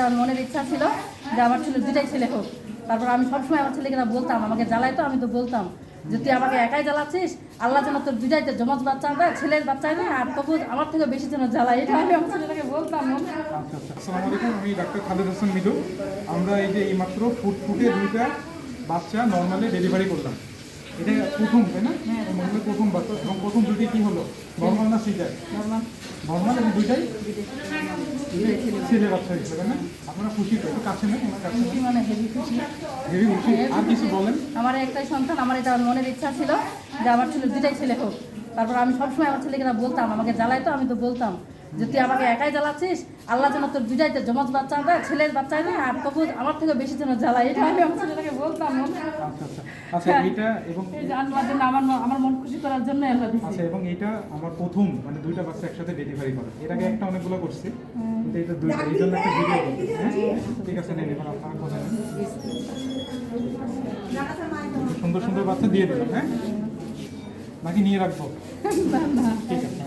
আমার মনের ইচ্ছা ছিল যে আমার ছেলে দুটাই ছেলে হোক। তারপর আমি সবসময় আমার ছেলেকে বলতাম, আমাকে জ্বালাইতো, আমি তো বলতাম যে তুই আমাকে একাই জ্বালাচ্ছিস, আল্লাহ যেন তোর দুটাইতে জমজ বাচ্চা দেয়, ছেলের বাচ্চাই দেয়, আর তবু আমার থেকে বেশি যেন জ্বালায়। এটা আমি আমার ছেলেটাকে বলতাম। আসসালামু আলাইকুম, আমি ডাক্তার খালেদ হোসেন মিঠু। আমরা এই যে এইমাত্র ফুটে দুইটা বাচ্চা নর্মালি ডেলিভারি করলাম। এটা প্রথম, তাই না? নর্মালি প্রথম বাচ্চা, এবং প্রথম দুটি কি হলো, নর্মাল না সিজার? নর্মাল। এবং দুইটাই ছেলে বাচ্চা হিসেবে, না? আপনারা খুশি তো? একটু কাছে নেই, আমার কাছে মানে হেভি খুশি। হেভি খুশি। আর কিছু বলেন? আমার একটাই সন্তান, আমার এটা মনের ইচ্ছা ছিল যে আমার ছেলে দুটাই ছেলে হোক। তারপর আমি সবসময় আমার ছেলেকে বলতাম, আমাকে জ্বালাইতো, আমি তো বলতাম যে তুই আমাকে একাই জ্বালাচ্ছিস, আল্লাহ যেন তোর দুটাইতে জমজ বাচ্চা দেয়, ছেলের বাচ্চাই দেয়, আর তবু আমার থেকে বেশি যেন জ্বালায়। এটা আমি আমার ছেলেটাকে বলতাম। আচ্ছা, এটা এবং আল্লাহর জন্য আমার মন খুশি করার জন্য আল্লাহ দিয়েছে। আচ্ছা, এবং এটা আমার প্রথম, মানে দুইটা বাচ্চা একসাথে ডেলিভারি করা। এর আগে একটা অনেকগুলো করছি, কিন্তু এটা দুইটা, এই জন্য একটা ভিডিও করছি। হ্যাঁ, ঠিক আছে, নেন এবার আপনারা কথা নেন। সুন্দর সুন্দর বাচ্চা দিয়ে দেবেন, হ্যাঁ? নাকি নিয়ে রাখবো? না, না। ঠিক আছে।